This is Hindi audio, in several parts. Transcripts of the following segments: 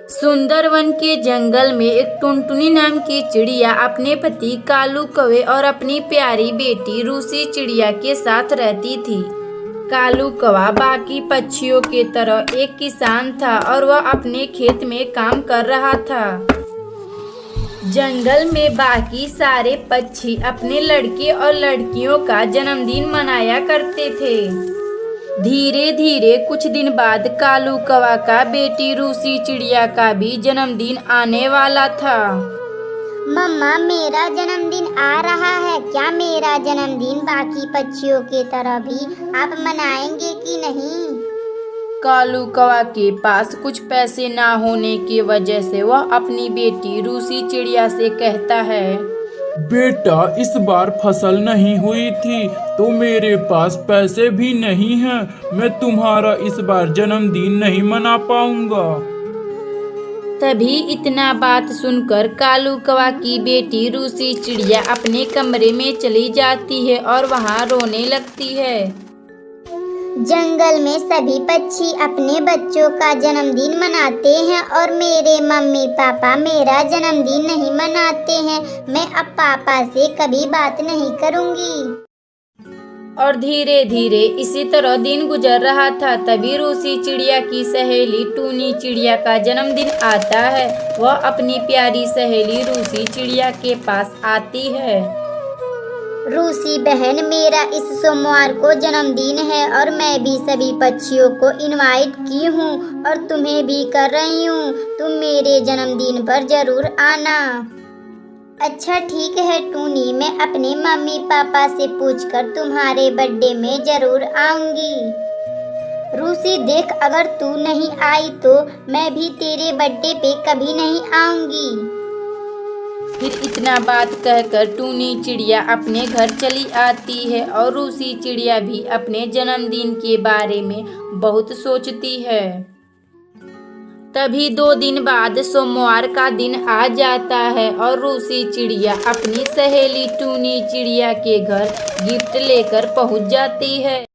सुंदरवन के जंगल में एक टुनटुनी नाम की चिड़िया अपने पति कालू कौवे और अपनी प्यारी बेटी रूसी चिड़िया के साथ रहती थी। कालू कौवा बाकी पक्षियों के तरह एक किसान था और वह अपने खेत में काम कर रहा था। जंगल में बाकी सारे पक्षी अपने लड़के और लड़कियों का जन्मदिन मनाया करते थे। धीरे धीरे कुछ दिन बाद कालू कौवा का बेटी रूसी चिड़िया का भी जन्मदिन आने वाला था। मम्मा, मेरा जन्मदिन आ रहा है। क्या मेरा जन्मदिन बाकी पक्षियों के तरह भी आप मनाएंगे कि नहीं? कालू कौवा के पास कुछ पैसे ना होने की वजह से वह अपनी बेटी रूसी चिड़िया से कहता है, बेटा, इस बार फसल नहीं हुई थी तो मेरे पास पैसे भी नहीं हैं। मैं तुम्हारा इस बार जन्मदिन नहीं मना पाऊंगा। तभी इतना बात सुनकर कालू कौवा की बेटी रूसी चिड़िया अपने कमरे में चली जाती है और वहाँ रोने लगती है। जंगल में सभी पक्षी अपने बच्चों का जन्मदिन मनाते हैं और मेरे मम्मी पापा मेरा जन्मदिन नहीं मनाते हैं। मैं अब पापा से कभी बात नहीं करूंगी। और धीरे धीरे इसी तरह दिन गुजर रहा था। तभी रूसी चिड़िया की सहेली टूनी चिड़िया का जन्मदिन आता है। वह अपनी प्यारी सहेली रूसी चिड़िया के पास आती है। रूसी बहन, मेरा इस सोमवार को जन्मदिन है और मैं भी सभी पक्षियों को इनवाइट की हूँ और तुम्हें भी कर रही हूँ। तुम मेरे जन्मदिन पर जरूर आना। अच्छा ठीक है टूनी, मैं अपने मम्मी पापा से पूछकर तुम्हारे बर्थडे में जरूर आऊंगी। रूसी देख, अगर तू नहीं आई तो मैं भी तेरे बर्थडे पे कभी नहीं आऊंगी। फिर इतना बात कहकर टूनी चिड़िया अपने घर चली आती है और रूसी चिड़िया भी अपने जन्मदिन के बारे में बहुत सोचती है। तभी 2 दिन बाद सोमवार का दिन आ जाता है और रूसी चिड़िया अपनी सहेली टूनी चिड़िया के घर गिफ्ट लेकर पहुंच जाती है।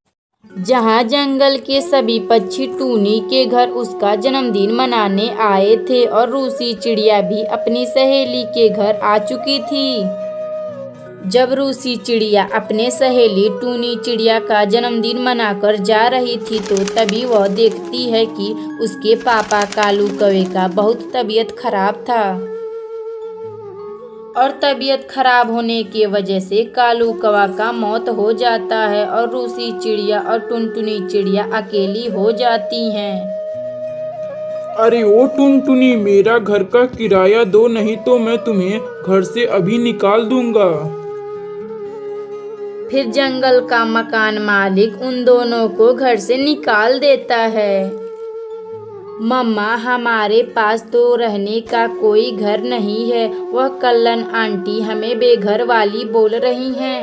जहां जंगल के सभी पक्षी टूनी के घर उसका जन्मदिन मनाने आए थे और रूसी चिड़िया भी अपनी सहेली के घर आ चुकी थी। जब रूसी चिड़िया अपने सहेली टूनी चिड़िया का जन्मदिन मनाकर जा रही थी तो तभी वह देखती है कि उसके पापा कालू कौवे का बहुत तबीयत खराब था और तबीयत खराब होने की वजह से कालू कौवा का मौत हो जाता है और रूसी चिड़िया और टुनटुनी चिड़िया अकेली हो जाती हैं। अरे ओ टुनटुनी, मेरा घर का किराया दो, नहीं तो मैं तुम्हें घर से अभी निकाल दूंगा। फिर जंगल का मकान मालिक उन दोनों को घर से निकाल देता है। मम्मा, हमारे पास तो रहने का कोई घर नहीं है। वह कल्लन आंटी हमें बेघर वाली बोल रही हैं।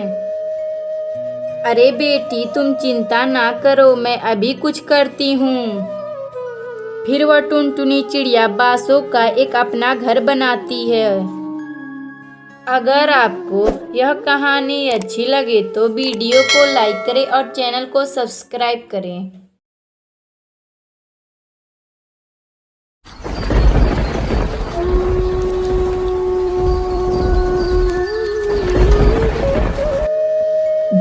अरे बेटी, तुम चिंता ना करो, मैं अभी कुछ करती हूँ। फिर वह टुनटुनी चिड़िया बांसों का एक अपना घर बनाती है। अगर आपको यह कहानी अच्छी लगे तो वीडियो को लाइक करें और चैनल को सब्सक्राइब करें।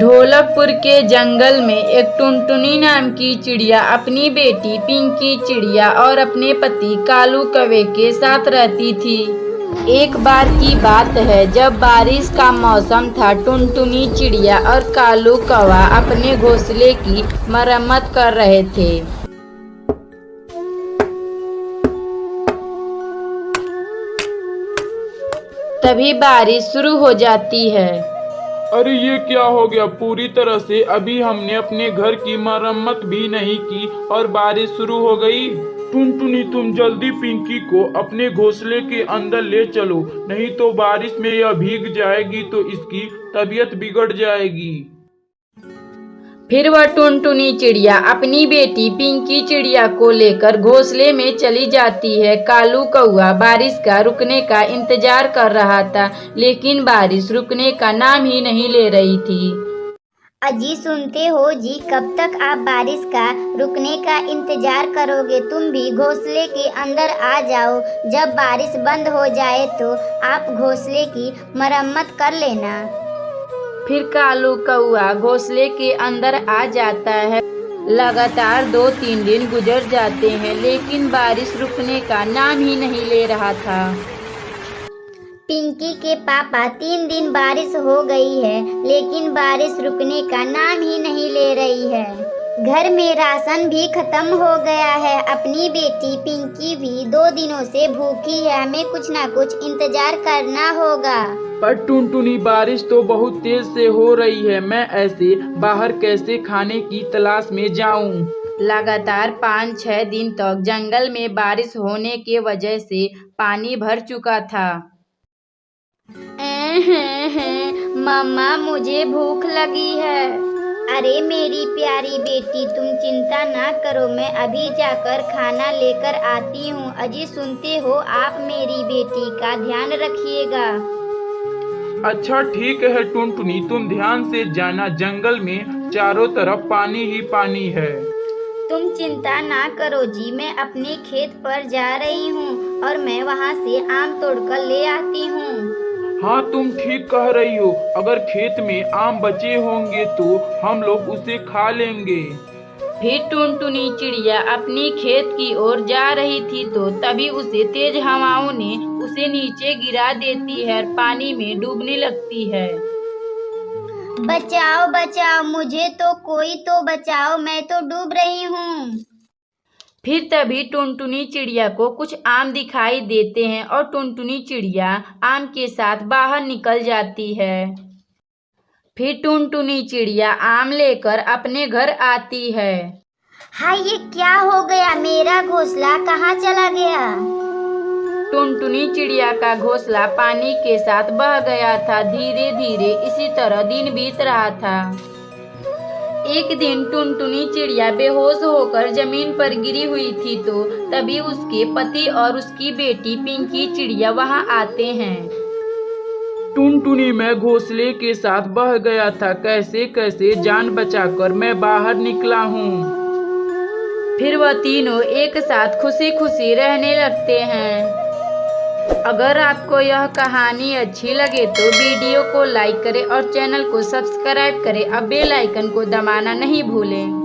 ढोलकपुर के जंगल में एक टुनटुनी नाम की चिड़िया अपनी बेटी पिंकी चिड़िया और अपने पति कालू कौवे के साथ रहती थी। एक बार की बात है, जब बारिश का मौसम था, टुनटुनी चिड़िया और कालू कौवा अपने घोंसले की मरम्मत कर रहे थे। तभी बारिश शुरू हो जाती है। अरे ये क्या हो गया? पूरी तरह से अभी हमने अपने घर की मरम्मत भी नहीं की और बारिश शुरू हो गई। टुनटुनी, तुम जल्दी पिंकी को अपने घोंसले के अंदर ले चलो, नहीं तो बारिश में यह भीग जाएगी तो इसकी तबीयत बिगड़ जाएगी। फिर वह टुनटुनी चिड़िया अपनी बेटी पिंकी चिड़िया को लेकर घोंसले में चली जाती है। कालू कौवा बारिश का रुकने का इंतजार कर रहा था, लेकिन बारिश रुकने का नाम ही नहीं ले रही थी। अजी सुनते हो जी, कब तक आप बारिश का रुकने का इंतजार करोगे? तुम भी घोंसले के अंदर आ जाओ। जब बारिश बंद हो जाए तो आप घोंसले की मरम्मत कर लेना। फिर कालू कौआ घोंसले के अंदर आ जाता है। लगातार 2-3 दिन गुजर जाते हैं, लेकिन बारिश रुकने का नाम ही नहीं ले रहा था। पिंकी के पापा 3 दिन बारिश हो गई है, लेकिन बारिश रुकने का नाम ही नहीं ले रही है। घर में राशन भी खत्म हो गया है। अपनी बेटी पिंकी भी 2 दिनों से भूखी है। हमें कुछ ना कुछ इंतजार करना होगा। पर टुनटुनी, बारिश तो बहुत तेज से हो रही है। मैं ऐसे बाहर कैसे खाने की तलाश में जाऊं? लगातार 5-6 दिन तक जंगल में बारिश होने के वजह से पानी भर चुका था। मम्मा, मुझे भूख लगी है। अरे मेरी प्यारी बेटी, तुम चिंता ना करो, मैं अभी जाकर खाना लेकर आती हूँ। अजी सुनते हो, आप मेरी बेटी का ध्यान रखिएगा। अच्छा ठीक है टुनटुनी, तुम ध्यान से जाना। जंगल में चारों तरफ पानी ही पानी है। तुम चिंता ना करो जी, मैं अपने खेत पर जा रही हूँ और मैं वहाँ से आम तोड़कर ले आती हूँ। हाँ, तुम ठीक कह रही हो। अगर खेत में आम बचे होंगे तो हम लोग उसे खा लेंगे। फिर टुनटुनी चिड़िया अपनी खेत की ओर जा रही थी तो तभी उसे तेज हवाओं ने उसे नीचे गिरा देती है और पानी में डूबने लगती है। बचाओ बचाओ, मुझे तो कोई तो बचाओ, मैं तो डूब रही हूँ। फिर तभी टुनटुनी चिड़िया को कुछ आम दिखाई देते हैं और टुनटुनी चिड़िया आम के साथ बाहर निकल जाती है। फिर टुनटुनी चिड़िया आम लेकर अपने घर आती है। हाय, ये क्या हो गया? मेरा घोंसला कहाँ चला गया? टुनटुनी चिड़िया का घोंसला पानी के साथ बह गया था। धीरे धीरे इसी तरह दिन बीत रहा था। एक दिन टुनटुनी चिड़िया बेहोश होकर जमीन पर गिरी हुई थी तो तभी उसके पति और उसकी बेटी पिंकी चिड़िया वहां आते हैं। टुनटुनी, मैं घोंसले के साथ बह गया था। कैसे कैसे जान बचाकर मैं बाहर निकला हूँ। फिर वह तीनों एक साथ खुशी खुशी रहने लगते हैं। अगर आपको यह कहानी अच्छी लगे तो वीडियो को लाइक करें और चैनल को सब्सक्राइब करें। अब बेल आइकन को दबाना नहीं भूलें।